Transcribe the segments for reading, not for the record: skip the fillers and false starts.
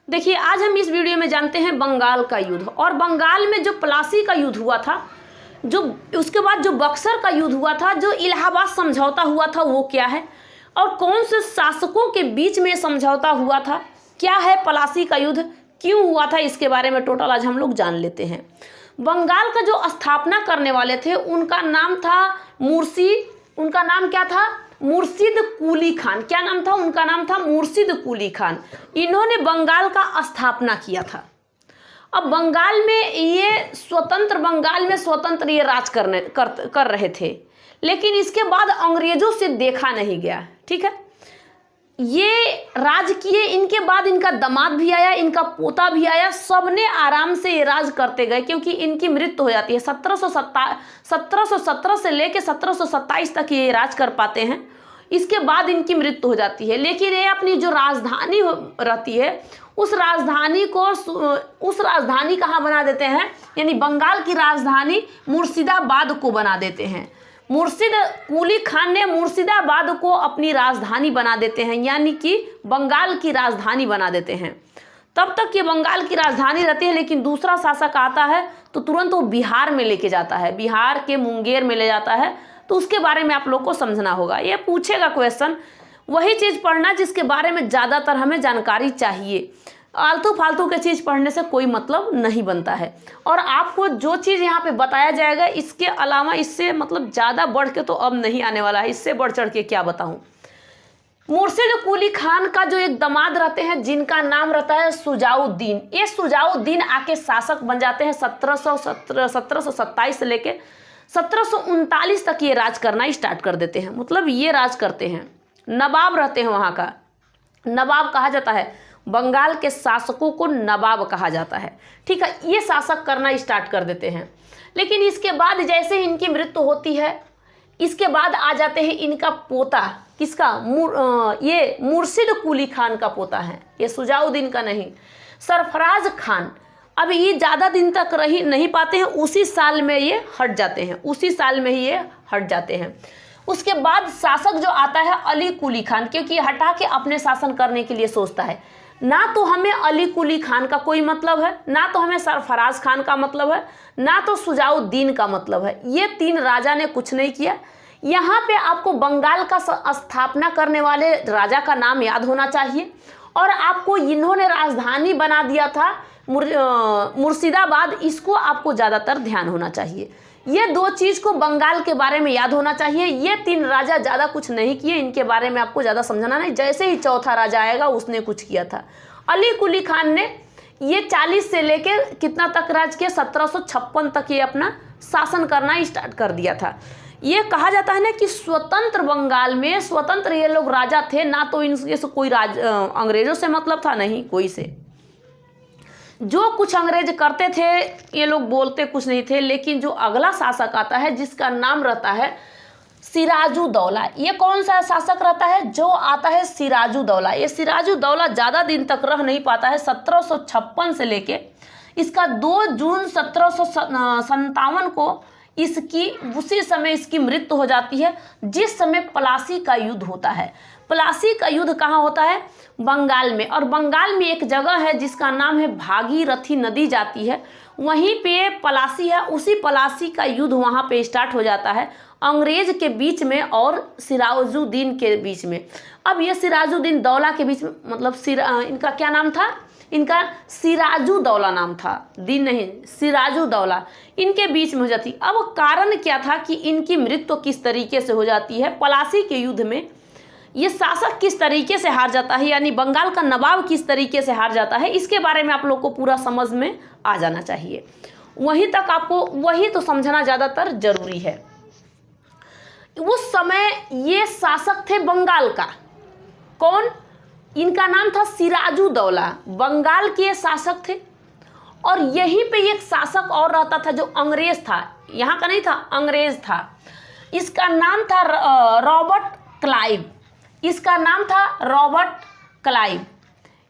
देखिए, आज हम इस वीडियो में जानते हैं बंगाल का युद्ध। और बंगाल में जो प्लासी का युद्ध हुआ था, जो उसके बाद जो बक्सर का युद्ध हुआ था, जो इलाहाबाद समझौता हुआ था, वो क्या है और कौन से शासकों के बीच में समझौता हुआ था, क्या है प्लासी का युद्ध, क्यों हुआ था, इसके बारे में टोटल आज हम लोग जान लेते हैं। बंगाल का जो स्थापना करने वाले थे उनका नाम था उनका नाम क्या था? मुर्शिद कुली खान। क्या नाम था? उनका नाम था मुर्शिद कुली खान। इन्होंने बंगाल का स्थापना किया था। अब बंगाल में ये स्वतंत्र ये राज कर रहे थे, लेकिन इसके बाद अंग्रेजों से देखा नहीं गया। ठीक है, ये राज किए, इनके बाद इनका दामाद भी आया, इनका पोता भी आया, सबने आराम से ये राज करते गए, क्योंकि इनकी मृत्यु हो जाती है 1717 से लेके 1727 तक ये राज कर पाते हैं। इसके बाद इनकी मृत्यु हो जाती है। लेकिन ये अपनी जो राजधानी रहती है, उस राजधानी कहाँ बना देते हैं, यानी बंगाल की राजधानी मुर्शिदाबाद को बना देते हैं। मुर्शिद कुली खान ने मुर्शिदाबाद को अपनी राजधानी बना देते हैं, यानी कि बंगाल की राजधानी बना देते हैं। तब तक ये बंगाल की राजधानी रहती है, लेकिन दूसरा शासक आता है तो तुरंत वो बिहार में लेके जाता है, बिहार के मुंगेर में ले जाता है। तो उसके बारे में आप लोग को समझना होगा। ये पूछेगा क्वेश्चन, वही चीज़ पढ़ना जिसके बारे में ज़्यादातर हमें जानकारी चाहिए। आलतू फालतू के चीज़ पढ़ने से कोई मतलब नहीं बनता है। और आपको जो चीज़ यहाँ पे बताया जाएगा, इसके अलावा इससे मतलब ज़्यादा बढ़ के तो अब नहीं आने वाला है। इससे बढ़ चढ़ के क्या बताऊँ। मुर्शिद कुली खान का जो एक दामाद रहते हैं, जिनका नाम रहता है शुजाउद्दीन। ये शुजाउद्दीन आके शासक बन जाते हैं 1727 से लेके 1739 तक ये राज करना स्टार्ट कर देते हैं। मतलब ये राज करते हैं, नवाब रहते हैं वहाँ का। नवाब कहा जाता है, बंगाल के शासकों को नवाब कहा जाता है। ठीक है, ये शासक करना स्टार्ट कर देते हैं। लेकिन इसके बाद जैसे इनकी मृत्यु होती है, इसके बाद आ जाते हैं इनका पोता। किसका? ये मुर्शिद कुली खान का पोता है, ये शुजाउद्दीन का नहीं, सरफराज खान। अब ये ज़्यादा दिन तक रही नहीं पाते हैं, उसी साल में ये हट जाते हैं, उसी साल में ही ये हट जाते हैं। उसके बाद शासक जो आता है अली कुली खान, क्योंकि हटा के अपने शासन करने के लिए सोचता है। ना तो हमें अली कुली खान का कोई मतलब है, ना तो हमें सरफराज खान का मतलब है, ना तो शुजाउद्दीन का मतलब है। ये तीन राजा ने कुछ नहीं किया। यहाँ पे आपको बंगाल का स्थापना करने वाले राजा का नाम याद होना चाहिए, और आपको इन्होंने राजधानी बना दिया था मुर्शिदाबाद, इसको आपको ज़्यादातर ध्यान होना चाहिए। ये दो चीज़ को बंगाल के बारे में याद होना चाहिए। ये तीन राजा ज़्यादा कुछ नहीं किए, इनके बारे में आपको ज़्यादा समझना नहीं। जैसे ही चौथा राजा आएगा उसने कुछ किया था। अली कुली खान ने ये 40 से लेकर कितना तक राज किया, 1756 तक ये अपना शासन करना स्टार्ट कर दिया था। ये कहा जाता है ना कि स्वतंत्र बंगाल में स्वतंत्र ये लोग राजा थे, ना तो इनसे कोई अंग्रेजों से मतलब था, नहीं कोई से। जो कुछ अंग्रेज करते थे ये लोग बोलते कुछ नहीं थे। लेकिन जो अगला शासक आता है, जिसका नाम रहता है सिराजुद्दौला। ये कौन सा शासक रहता है? जो आता है सिराजुद्दौला। ये सिराजुद्दौला ज़्यादा दिन तक रह नहीं पाता है, 1756 से लेके इसका 2 जून 1757 को उसी समय इसकी मृत्यु हो जाती है, जिस समय प्लासी का युद्ध होता है। प्लासी का युद्ध कहाँ होता है? बंगाल में। और बंगाल में एक जगह है जिसका नाम है भागीरथी नदी जाती है, वहीं पे प्लासी है। उसी प्लासी का युद्ध वहाँ पे स्टार्ट हो जाता है अंग्रेज के बीच में और सिराजुद्दीन के बीच में। अब ये सिराजुद्दीन दौला के बीच में, मतलब इनका क्या नाम था? इनका सिराजुद्दौला नाम था, दिन नहीं, सिराजुद्दौला। इनके बीच में हो जाती। अब कारण क्या था कि इनकी मृत्यु किस तरीके से हो जाती है? प्लासी के युद्ध में ये शासक किस तरीके से हार जाता है, यानी बंगाल का नवाब किस तरीके से हार जाता है, इसके बारे में आप लोग को पूरा समझ में आ जाना चाहिए। वहीं तक आपको वही तो समझना ज़्यादातर जरूरी है। उस समय ये शासक थे बंगाल का। कौन? इनका नाम था सिराजुद्दौला, बंगाल के शासक थे। और यहीं पे एक शासक और रहता था जो अंग्रेज था, यहाँ का नहीं था, अंग्रेज था। इसका नाम था रॉबर्ट क्लाइव। इसका नाम था रॉबर्ट क्लाइव।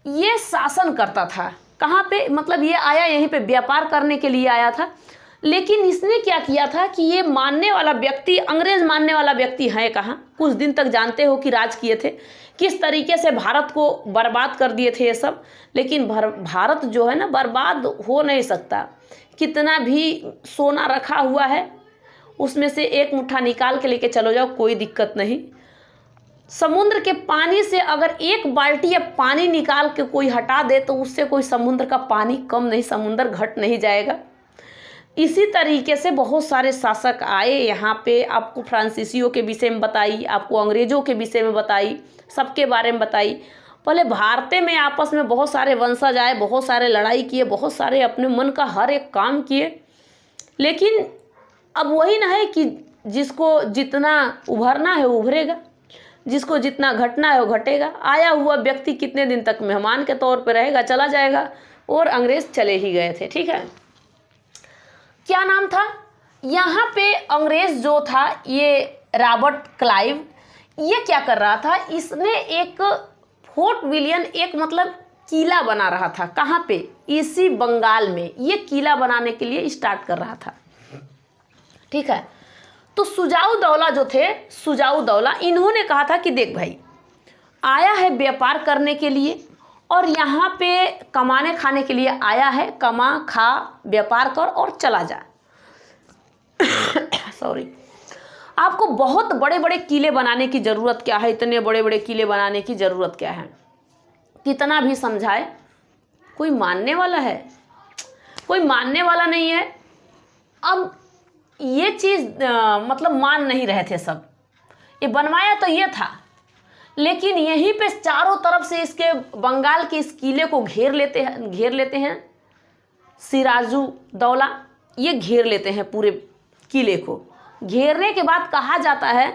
ये शासन करता था कहाँ पे? मतलब ये आया यहीं पे व्यापार करने के लिए आया था। लेकिन इसने क्या किया था कि ये मानने वाला व्यक्ति, अंग्रेज मानने वाला व्यक्ति है कहाँ। कुछ दिन तक जानते हो कि राज किए थे, किस तरीके से भारत को बर्बाद कर दिए थे ये सब। लेकिन भारत जो है ना बर्बाद हो नहीं सकता। कितना भी सोना रखा हुआ है उसमें से एक मुट्ठा निकाल के लेके चलो जाओ, कोई दिक्कत नहीं। समुद्र के पानी से अगर एक बाल्टी या पानी निकाल के कोई हटा दे तो उससे कोई समुद्र का पानी कम नहीं, समुद्र घट नहीं जाएगा। इसी तरीके से बहुत सारे शासक आए यहाँ पे, आपको फ्रांसीसियों के विषय में बताई, आपको अंग्रेज़ों के विषय में बताई, सबके बारे में बताई। पहले भारतीय में आपस में बहुत सारे वंशज आए, बहुत सारे लड़ाई किए, बहुत सारे अपने मन का हर एक काम किए। लेकिन अब वही ना है कि जिसको जितना उभरना है वो उभरेगा, जिसको जितना घटना है वो घटेगा। आया हुआ व्यक्ति कितने दिन तक मेहमान के तौर पर रहेगा, चला जाएगा। और अंग्रेज चले ही गए थे। ठीक है, क्या नाम था यहाँ पे अंग्रेज जो था, ये रॉबर्ट क्लाइव, ये क्या कर रहा था, इसने एक फोर्ट विलियम, एक मतलब किला बना रहा था। कहाँ पे, इसी बंगाल में ये किला बनाने के लिए स्टार्ट कर रहा था। ठीक है, तो सुजाऊ दौला जो थे, सुजाऊ दौला, इन्होंने कहा था कि देख भाई, आया है व्यापार करने के लिए और यहाँ पे कमाने खाने के लिए आया है, कमा खा व्यापार कर और चला जा। सॉरी, आपको बहुत बड़े बड़े किले बनाने की ज़रूरत क्या है, इतने बड़े बड़े किले बनाने की ज़रूरत क्या है। कितना भी समझाए कोई मानने वाला है, कोई मानने वाला नहीं है। अब ये चीज़ मतलब मान नहीं रहे थे सब। ये बनवाया तो ये था, लेकिन यहीं पे चारों तरफ से इसके बंगाल के इस किले को घेर लेते हैं सिराजू दौला। ये घेर लेते हैं पूरे किले को। घेरने के बाद कहा जाता है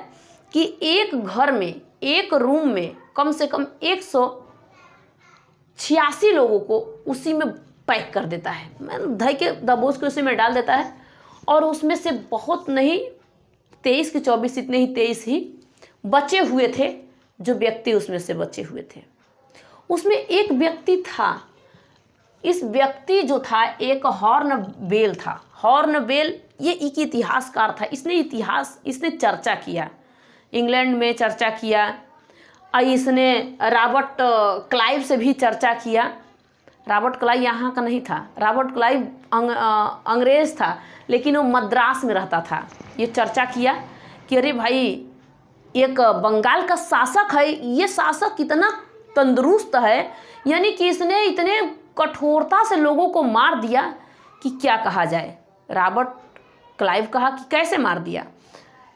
कि एक घर में, एक रूम में कम से कम 186 लोगों को उसी में पैक कर देता है, धई के दबोच के उसी में डाल देता है। और उसमें से बहुत नहीं, 23 के 24 इतने ही 23 ही बचे हुए थे, जो व्यक्ति उसमें से बचे हुए थे। उसमें एक व्यक्ति था, इस व्यक्ति जो था एक हॉर्नबेल था। हॉर्नबेल ये एक इतिहासकार था। इसने चर्चा किया, इंग्लैंड में चर्चा किया। इसने रॉबर्ट क्लाइव से भी चर्चा किया। रॉबर्ट क्लाइव यहाँ का नहीं था, रॉबर्ट क्लाइव अंग्रेज़ था, लेकिन वो मद्रास में रहता था। ये चर्चा किया कि अरे भाई, एक बंगाल का शासक है, ये शासक कितना तंदुरुस्त है, यानी कि इसने इतने कठोरता से लोगों को मार दिया कि क्या कहा जाए। रॉबर्ट क्लाइव कहा कि कैसे मार दिया।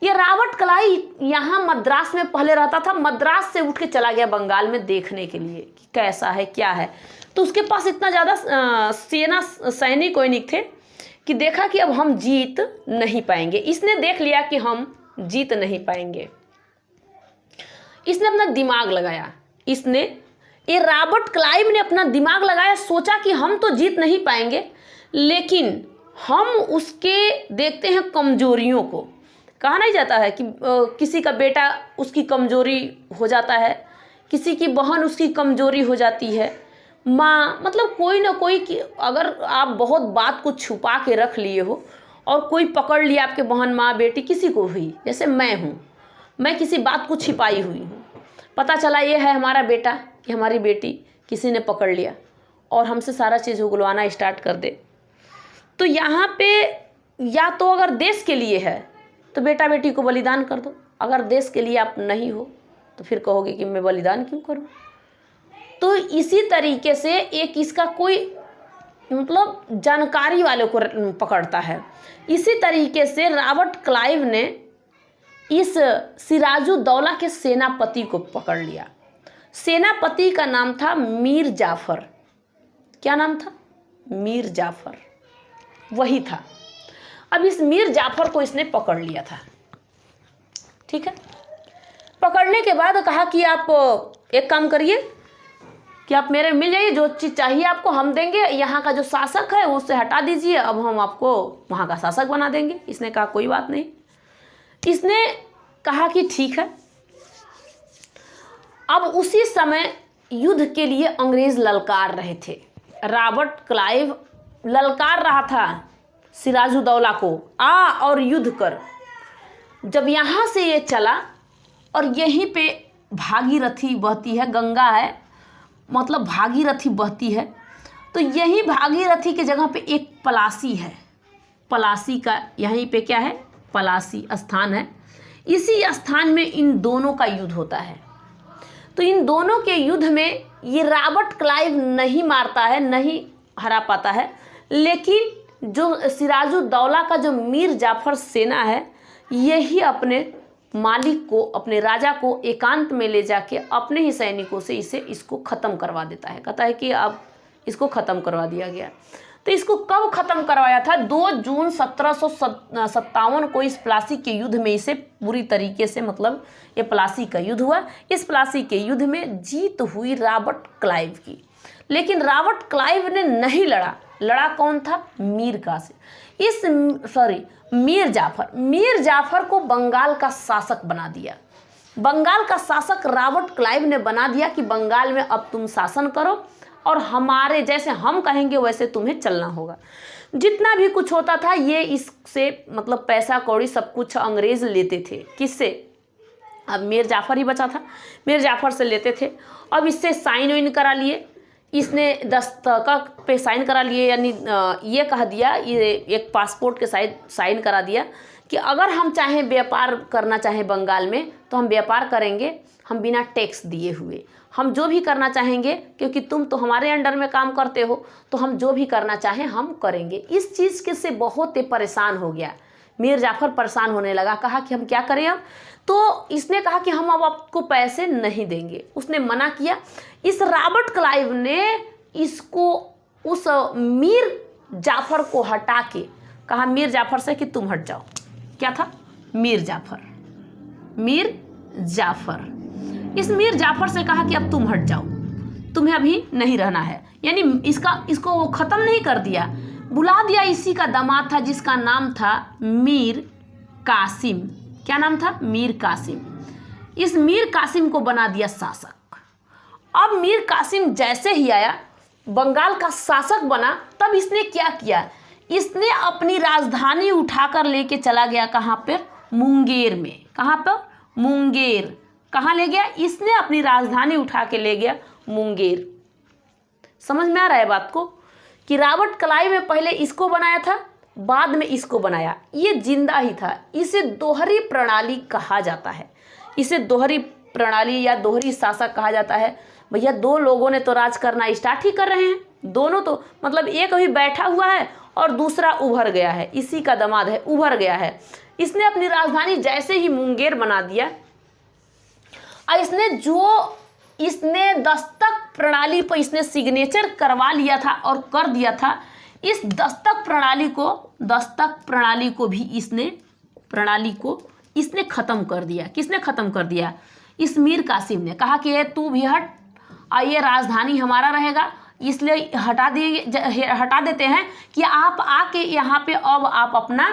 ये रॉबर्ट क्लाइव यहाँ मद्रास में पहले रहता था, मद्रास से उठ के चला गया बंगाल में देखने के लिए कि कैसा है क्या है। तो उसके पास इतना ज़्यादा सैनिक वैनिक थे कि देखा कि अब हम जीत नहीं पाएंगे। इसने देख लिया कि हम जीत नहीं पाएंगे। इसने अपना दिमाग लगाया, ये रॉबर्ट क्लाइव ने अपना दिमाग लगाया, सोचा कि हम तो जीत नहीं पाएंगे, लेकिन हम उसके देखते हैं कमजोरियों को। कहा नहीं जाता है कि किसी का बेटा उसकी कमजोरी हो जाता है, किसी की बहन उसकी कमजोरी हो जाती है, माँ, मतलब कोई ना कोई की, अगर आप बहुत बात को छुपा के रख लिए हो और कोई पकड़ लिया आपके बहन, माँ, बेटी, किसी को भी, जैसे मैं हूँ, मैं किसी बात को छिपाई हुई हूँ, पता चला ये है हमारा बेटा कि हमारी बेटी, किसी ने पकड़ लिया और हमसे सारा चीज़ उगलवाना स्टार्ट कर दे। तो यहाँ पे या तो अगर देश के लिए है तो बेटा बेटी को बलिदान कर दो, अगर देश के लिए आप नहीं हो तो फिर कहोगे कि मैं बलिदान क्यों करूँ। तो इसी तरीके से एक इसका कोई मतलब जानकारी वाले को पकड़ता है। इसी तरीके से रॉबर्ट क्लाइव ने इस सिराजू दौला के सेनापति को पकड़ लिया। सेनापति का नाम था मीर जाफर। क्या नाम था? मीर जाफर, वही था। अब इस मीर जाफर को इसने पकड़ लिया था। ठीक है, पकड़ने के बाद कहा कि आप एक काम करिए कि आप मेरे मिल जाइए, जो चीज़ चाहिए आपको हम देंगे, यहाँ का जो शासक है उससे हटा दीजिए, अब हम आपको वहाँ का शासक बना देंगे। इसने कहा कोई बात नहीं। इसने कहा कि ठीक है। अब उसी समय युद्ध के लिए अंग्रेज ललकार रहे थे। रॉबर्ट क्लाइव ललकार रहा था सिराजुद्दौला को, आ और युद्ध कर। जब यहाँ से ये चला और यहीं पे भागीरथी बहती है, गंगा है, मतलब भागीरथी बहती है, तो यही भागीरथी के जगह पे एक पलासी है। पलासी का यहीं पे क्या है, पलासी स्थान है। इसी स्थान में इन दोनों का युद्ध होता है। तो इन दोनों के युद्ध में ये रॉबर्ट क्लाइव नहीं मारता है, नहीं हरा पाता है, लेकिन जो सिराजुद्दौला का जो मीर जाफर सेना है, यही अपने मालिक को, अपने राजा को एकांत में ले जाके अपने ही सैनिकों से इसको ख़त्म करवा देता है। कहता है कि अब इसको ख़त्म करवा दिया गया। तो इसको कब ख़त्म करवाया था? 2 जून 1757 को इस प्लासी के युद्ध में इसे पूरी तरीके से, मतलब ये प्लासी का युद्ध हुआ। इस प्लासी के युद्ध में जीत हुई रॉबर्ट क्लाइव की, लेकिन रॉबर्ट क्लाइव ने नहीं लड़ा। लड़ा कौन था? मीर जाफर। मीर जाफर को बंगाल का शासक बना दिया। बंगाल का शासक रॉबर्ट क्लाइव ने बना दिया कि बंगाल में अब तुम शासन करो और हमारे जैसे हम कहेंगे वैसे तुम्हें चलना होगा। जितना भी कुछ होता था ये इससे, मतलब पैसा कौड़ी सब कुछ अंग्रेज़ लेते थे। किससे? अब मीर जाफर ही बचा था, मीर जाफर से लेते थे। अब इससे साइन वाइन करा लिए, इसने दस्तखत पे साइन करा लिए, यानी ये कह दिया, ये एक पासपोर्ट के साइन करा दिया कि अगर हम चाहें व्यापार करना चाहें बंगाल में तो हम व्यापार करेंगे, हम बिना टैक्स दिए हुए। हम जो भी करना चाहेंगे, क्योंकि तुम तो हमारे अंडर में काम करते हो, तो हम जो भी करना चाहें हम करेंगे। इस चीज़ के से बहुत ही परेशान हो गया मीर जाफर, परेशान होने लगा। कहा कि हम क्या करें अब? तो इसने कहा कि हम अब आपको पैसे नहीं देंगे। उसने मना किया। इस रॉबर्ट क्लाइव ने इसको, उस मीर जाफर को हटा के कहा मीर जाफर से कि तुम हट जाओ। क्या था? मीर जाफर। मीर जाफर, इस मीर जाफर से कहा कि अब तुम हट जाओ, तुम्हें अभी नहीं रहना है। यानी इसको ख़त्म नहीं कर दिया, बुला दिया। इसी का दामाद था जिसका नाम था मीर कासिम। क्या नाम था? मीर कासिम। इस मीर कासिम को बना दिया शासक। अब मीर कासिम जैसे ही आया, बंगाल का शासक बना, तब इसने क्या किया? इसने अपनी राजधानी उठाकर लेके चला गया। कहाँ पर? मुंगेर में। कहाँ पर? मुंगेर। कहाँ ले गया? इसने अपनी राजधानी उठा के ले गया मुंगेर। समझ में आ रहा है बात को? कि रॉबर्ट क्लाइव में पहले इसको बनाया था, बाद में इसको बनाया। ये जिंदा ही था। इसे दोहरी प्रणाली कहा जाता है। इसे दोहरी प्रणाली या दोहरी शासक कहा जाता है। भैया 2 लोगों ने तो राज करना स्टार्ट ही कर रहे हैं। दोनों तो, मतलब एक अभी बैठा हुआ है और दूसरा उभर गया है, इसी का दामाद है, उभर गया है। इसने अपनी राजधानी जैसे ही मुंगेर बना दिया, और इसने दस्तक प्रणाली पर इसने सिग्नेचर करवा लिया था और कर दिया था। इस दस्तक प्रणाली को भी इसने ख़त्म कर दिया। किसने ख़त्म कर दिया? इस मीर कासिम ने। कहा कि ये तू भी हट, और ये राजधानी हमारा रहेगा, इसलिए हटा देते हैं कि आप आके यहाँ पे अब आप अपना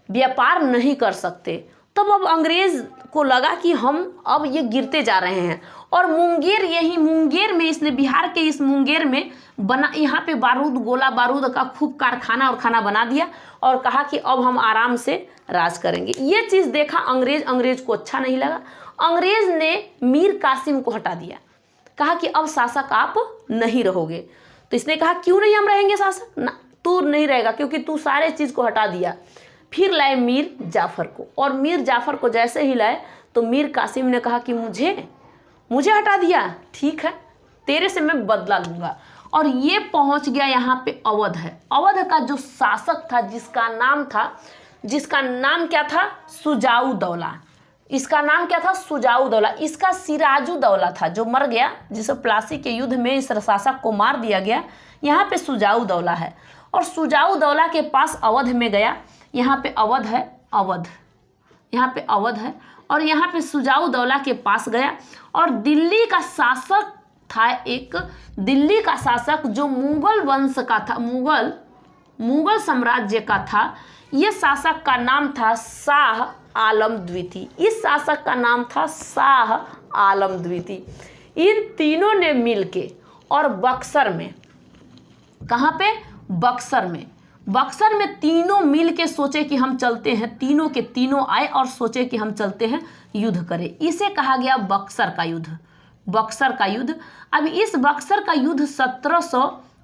व्यापार नहीं कर सकते। तब अब अंग्रेज़ को लगा कि हम अब ये गिरते जा रहे हैं। और मुंगेर में इसने, बिहार के इस मुंगेर में बना, यहाँ पे गोला बारूद का खूब कारखाना और खाना बना दिया और कहा कि अब हम आराम से राज करेंगे। ये चीज़ देखा अंग्रेज को अच्छा नहीं लगा। अंग्रेज़ ने मीर कासिम को हटा दिया। कहा कि अब शासक आप नहीं रहोगे। तो इसने कहा क्यों नहीं हम रहेंगे शासक? ना, तू नहीं रहेगा, क्योंकि तू सारे चीज़ को हटा दिया। फिर लाए मीर जाफर को, और मीर जाफर को जैसे ही लाए तो मीर कासिम ने कहा कि मुझे हटा दिया, ठीक है, तेरे से मैं बदला लूँगा। और ये पहुँच गया यहाँ पे अवध है। अवध का जो शासक था, जिसका नाम क्या था? सुजाउद्दौला। इसका नाम क्या था? सुजाउद्दौला। इसका सिराजुद्दौला था जो मर गया, जिसे प्लासी के युद्ध में इस शासक को मार दिया गया। यहाँ पे सुजाउद्दौला है, और सुजाउद्दौला के पास अवध में गया। यहाँ पे अवध है, यहाँ पे अवध है, और यहाँ पे सुजाउद्दौला के पास गया। और दिल्ली का शासक था एक, दिल्ली का शासक जो मुगल वंश का था, मुगल साम्राज्य का था। ये शासक का नाम था शाह आलम द्वितीय। इस शासक का नाम था शाह आलम द्वितीय। इन तीनों ने मिलके और बक्सर में, कहाँ पे? बक्सर में, बक्सर में तीनों मिल के सोचे कि हम चलते हैं, तीनों के तीनों आए और सोचे कि हम चलते हैं, युद्ध करें। इसे कहा गया बक्सर का युद्ध, बक्सर का युद्ध। अब इस बक्सर का युद्ध 1700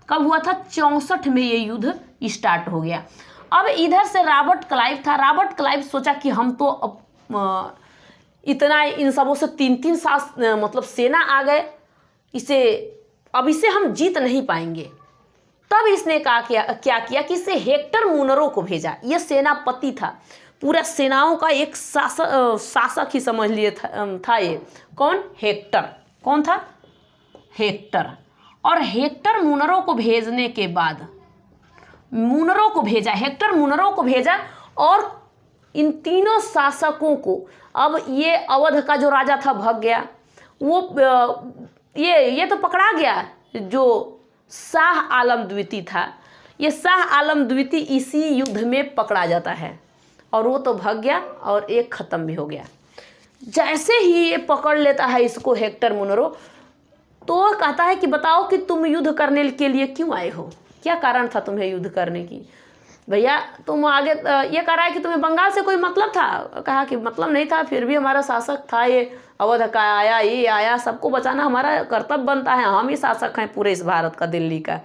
कब हुआ था? 64 में ये युद्ध स्टार्ट हो गया। अब इधर से रॉबर्ट क्लाइव था। रॉबर्ट क्लाइव सोचा कि हम तो इतना इन सबों से 3-3 मतलब सेना आ गए, इसे हम जीत नहीं पाएंगे। तब इसने क्या किया कि इसे हेक्टर मुनरो को भेजा। यह सेनापति था, पूरा सेनाओं का एक शासक ही समझ लिए था ये। कौन? हेक्टर। कौन था? हेक्टर। और हेक्टर मुनरो को भेजने के बाद मुनरो को भेजा, हेक्टर मुनरो को भेजा और इन तीनों शासकों को, अब ये अवध का जो राजा था भाग गया, वो ये तो पकड़ा गया, जो शाह आलम द्वितीय था। ये शाह आलम द्वितीय इसी युद्ध में पकड़ा जाता है और वो तो भाग गया और एक ख़त्म भी हो गया। जैसे ही ये पकड़ लेता है इसको हेक्टर मुनरो, तो वह कहता है कि बताओ कि तुम युद्ध करने के लिए क्यों आए हो, क्या कारण था तुम्हें युद्ध करने की? भैया तुम आगे ये कह रहा है कि तुम्हें बंगाल से कोई मतलब था। कहा कि मतलब नहीं था, फिर भी हमारा शासक था, ये अवध का आया, ये आया, सबको बचाना हमारा कर्तव्य बनता है, हम ही शासक हैं पूरे इस भारत का, दिल्ली का।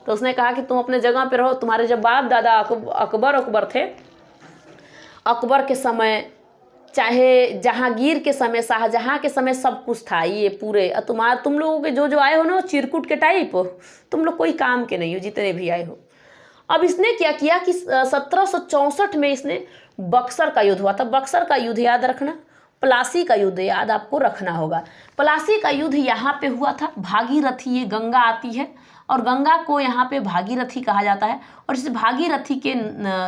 तो उसने कहा कि तुम अपने जगह पे रहो, तुम्हारे जब बाप दादा अकबर थे, अकबर के समय, चाहे जहांगीर के समय, शाहजहां के समय सब कुछ था ये पूरे। तुम लोगों के जो आए हो ना, चिरकुट के टाइप, तुम लोग कोई काम के नहीं हो जितने भी आए हो। अब इसने क्या किया कि 1764 में इसने बक्सर का युद्ध हुआ था। बक्सर का युद्ध याद रखना, प्लासी का युद्ध याद आपको रखना होगा। प्लासी का युद्ध यहाँ पे हुआ था। भागीरथी, ये गंगा आती है और गंगा को यहाँ पे भागीरथी कहा जाता है और इस भागीरथी के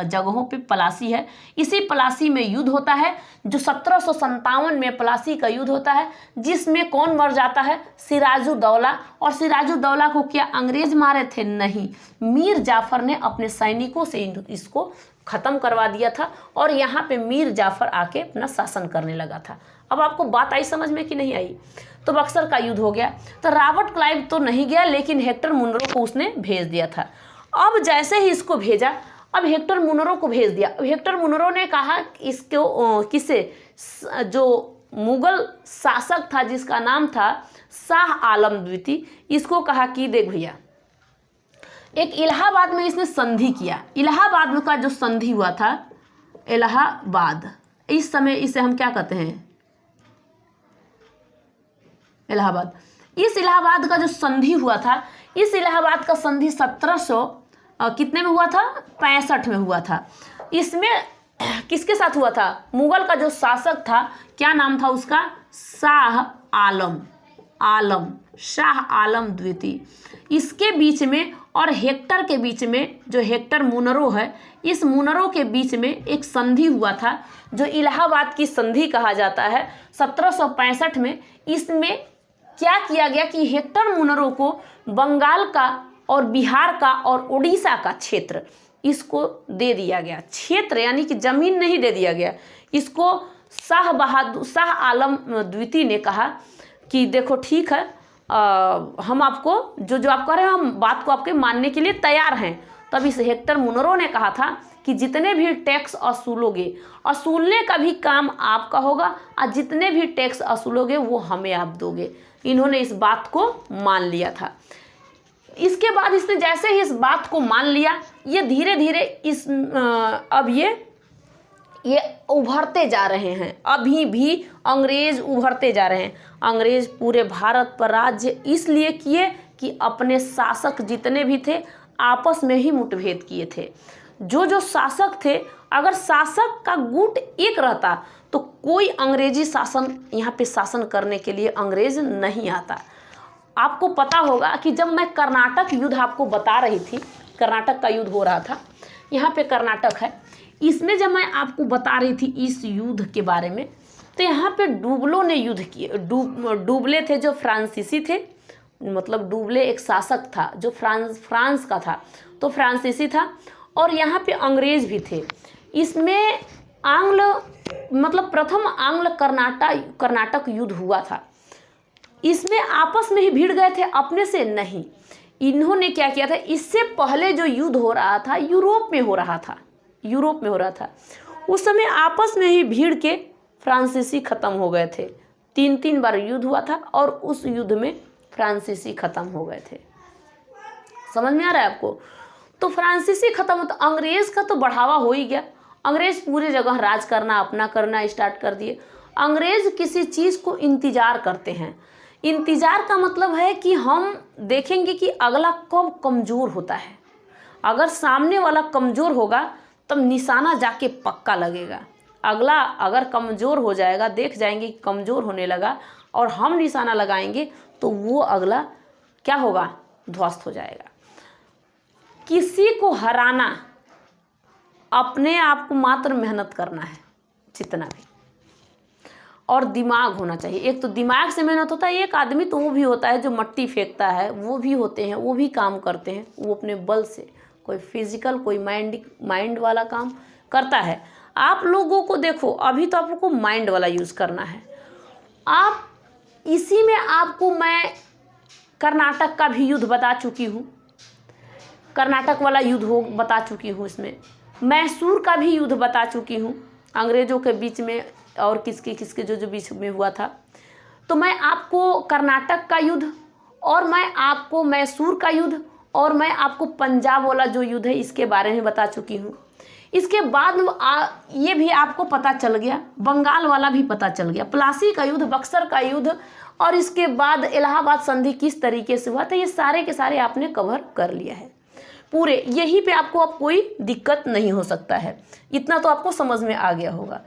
जगहों पे पलासी है। इसी पलासी में युद्ध होता है, जो 1757 में पलासी का युद्ध होता है, जिसमें कौन मर जाता है? सिराजुद्दौला। और सिराजुद्दौला को क्या अंग्रेज मारे थे? नहीं, मीर जाफर ने अपने सैनिकों से इसको ख़त्म करवा दिया था और यहाँ पे मीर जाफर आके अपना शासन करने लगा था। अब आपको बात आई समझ में कि नहीं आई? तो बक्सर का युद्ध हो गया। तो रॉबर्ट क्लाइव तो नहीं गया, लेकिन हेक्टर मुनरो को उसने भेज दिया था। अब जैसे ही इसको भेजा, अब हेक्टर मुनरो को भेज दिया। अब हेक्टर मुनरो ने कहा इसको किसे, जो मुगल शासक था जिसका नाम था शाह आलम द्वितीय, इसको कहा कि देख भैया, एक इलाहाबाद में इसने संधि किया। इलाहाबाद का जो संधि हुआ था, इलाहाबाद, इस समय इसे हम क्या कहते हैं? इलाहाबाद। इस इलाहाबाद का जो संधि हुआ था, इस इलाहाबाद का संधि 1700 कितने में हुआ था? 65 में हुआ था। इसमें किसके साथ हुआ था? मुगल का जो शासक था, क्या नाम था उसका? शाह आलम द्वितीय। इसके बीच में और हेक्टर के बीच में, जो हेक्टर मुनरो है, इस मुनरो के बीच में एक संधि हुआ था, जो इलाहाबाद की संधि कहा जाता है 1765 में। इसमें क्या किया गया कि हेक्टर मुनरो को बंगाल का और बिहार का और उड़ीसा का क्षेत्र इसको दे दिया गया। क्षेत्र यानी कि जमीन नहीं दे दिया गया इसको। शाह आलम द्वितीय ने कहा कि देखो ठीक है, हम आपको जो आप कह रहे हैं, हम बात को आपके मानने के लिए तैयार हैं। तब इस हेक्टर मुनरो ने कहा था कि जितने भी टैक्स असूलोगे, असूलने का भी काम आपका होगा और जितने भी टैक्स असूलोगे वो हमें आप दोगे। इन्होंने इस बात को मान लिया था। इसके बाद इसने जैसे ही इस बात को मान लिया, ये धीरे धीरे अब ये उभरते जा रहे हैं। अभी भी अंग्रेज उभरते जा रहे हैं। अंग्रेज पूरे भारत पर राज्य इसलिए किए कि अपने शासक जितने भी थे आपस में ही मुठभेद किए थे। जो शासक थे, अगर शासक का गुट एक रहता तो कोई अंग्रेजी शासन यहाँ पे शासन करने के लिए अंग्रेज नहीं आता। आपको पता होगा कि जब मैं कर्नाटक युद्ध आपको बता रही थी, कर्नाटक का युद्ध हो रहा था, यहाँ पे कर्नाटक है, इसमें जब मैं आपको बता रही थी इस युद्ध के बारे में, तो यहाँ पे डुबलो ने युद्ध किए। डुबले थे जो फ्रांसीसी थे, मतलब डुबले एक शासक था जो फ्रांस का था, तो फ्रांसीसी था। और यहाँ पे अंग्रेज भी थे। इसमें प्रथम आंग्ल कर्नाटक युद्ध हुआ था। इसमें आपस में ही भिड़ गए थे, अपने से नहीं। इन्होंने क्या किया था, इससे पहले जो युद्ध हो रहा था यूरोप में हो रहा था, उस समय आपस में ही भीड़ के फ्रांसीसी ख़त्म हो गए थे। 3 बार युद्ध हुआ था और उस युद्ध में फ्रांसीसी ख़त्म हो गए थे। समझ में आ रहा है आपको? तो फ्रांसीसी ख़त्म हो तो अंग्रेज़ का तो बढ़ावा हो ही गया। अंग्रेज़ पूरे जगह राज करना, अपना करना स्टार्ट कर दिए। अंग्रेज़ किसी चीज़ को इंतज़ार करते हैं। इंतज़ार का मतलब है कि हम देखेंगे कि अगला कब कमज़ोर होता है। अगर सामने वाला कमज़ोर होगा तब निशाना जाके पक्का लगेगा। अगला अगर कमज़ोर हो जाएगा, देख जाएंगे कि कमज़ोर होने लगा और हम निशाना लगाएंगे तो वो अगला क्या होगा, ध्वस्त हो जाएगा। किसी को हराना, अपने आप को मात्र मेहनत करना है जितना भी, और दिमाग होना चाहिए। एक तो दिमाग से मेहनत होता है, एक आदमी तो वो भी होता है जो मट्टी फेंकता है, वो भी होते हैं, वो भी काम करते हैं, वो अपने बल से, कोई फिजिकल कोई माइंड वाला काम करता है। आप लोगों को देखो, अभी तो आप लोग को माइंड वाला यूज़ करना है। आप इसी में आपको मैं कर्नाटक का भी युद्ध बता चुकी हूँ, कर्नाटक वाला युद्ध हो बता चुकी हूँ, इसमें मैसूर का भी युद्ध बता चुकी हूँ, अंग्रेज़ों के बीच में और किसके जो बीच में हुआ था। तो मैं आपको कर्नाटक का युद्ध, और मैं आपको मैसूर का युद्ध, और मैं आपको पंजाब वाला जो युद्ध है इसके बारे में बता चुकी हूँ। इसके बाद ये भी आपको पता चल गया, बंगाल वाला भी पता चल गया, प्लासी का युद्ध, बक्सर का युद्ध, और इसके बाद इलाहाबाद संधि किस तरीके से हुआ था, ये सारे के सारे आपने कवर कर लिया है पूरे। यहीं पे आपको अब कोई दिक्कत नहीं हो सकता है, इतना तो आपको समझ में आ गया होगा।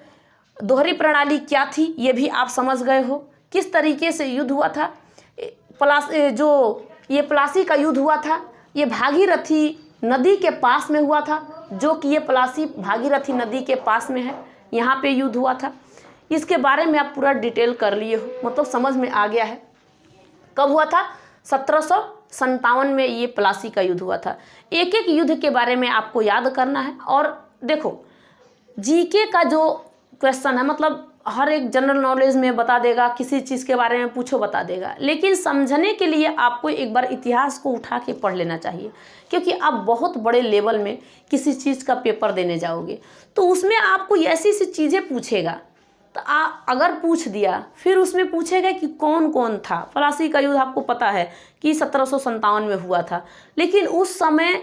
दोहरी प्रणाली क्या थी ये भी आप समझ गए हो, किस तरीके से युद्ध हुआ था। जो ये प्लासी का युद्ध हुआ था, ये भागीरथी नदी के पास में हुआ था, जो कि ये प्लासी भागीरथी नदी के पास में है, यहाँ पे युद्ध हुआ था। इसके बारे में आप पूरा डिटेल कर लिए हो, मतलब समझ में आ गया है। कब हुआ था? 1757 में ये प्लासी का युद्ध हुआ था। एक एक युद्ध के बारे में आपको याद करना है। और देखो, जीके का जो क्वेश्चन है, मतलब हर एक जनरल नॉलेज में बता देगा, किसी चीज़ के बारे में पूछो बता देगा, लेकिन समझने के लिए आपको एक बार इतिहास को उठा के पढ़ लेना चाहिए, क्योंकि आप बहुत बड़े लेवल में किसी चीज़ का पेपर देने जाओगे तो उसमें आपको ऐसी सी चीज़ें पूछेगा। तो अगर पूछ दिया, फिर उसमें पूछेगा कि कौन कौन था। प्लासी का युद्ध आपको पता है कि 1757 में हुआ था, लेकिन उस समय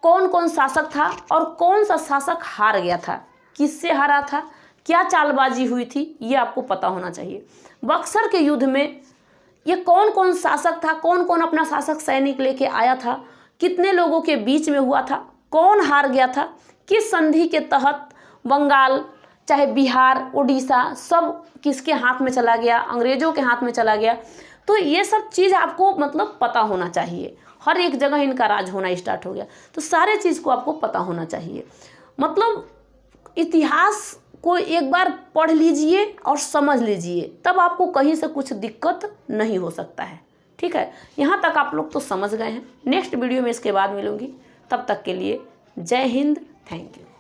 कौन कौन शासक था और कौन सा शासक हार गया था, किससे हारा था, क्या चालबाजी हुई थी, ये आपको पता होना चाहिए। बक्सर के युद्ध में ये कौन कौन शासक था, कौन कौन अपना शासक सैनिक लेके आया था, कितने लोगों के बीच में हुआ था, कौन हार गया था, किस संधि के तहत बंगाल चाहे बिहार उड़ीसा सब किसके हाथ में चला गया, अंग्रेज़ों के हाथ में चला गया। तो ये सब चीज़ आपको मतलब पता होना चाहिए। हर एक जगह इनका राज होना स्टार्ट हो गया, तो सारे चीज़ को आपको पता होना चाहिए। मतलब इतिहास को एक बार पढ़ लीजिए और समझ लीजिए, तब आपको कहीं से कुछ दिक्कत नहीं हो सकता है। ठीक है, यहाँ तक आप लोग तो समझ गए हैं। नेक्स्ट वीडियो में इसके बाद मिलूंगी, तब तक के लिए जय हिंद, थैंक यू।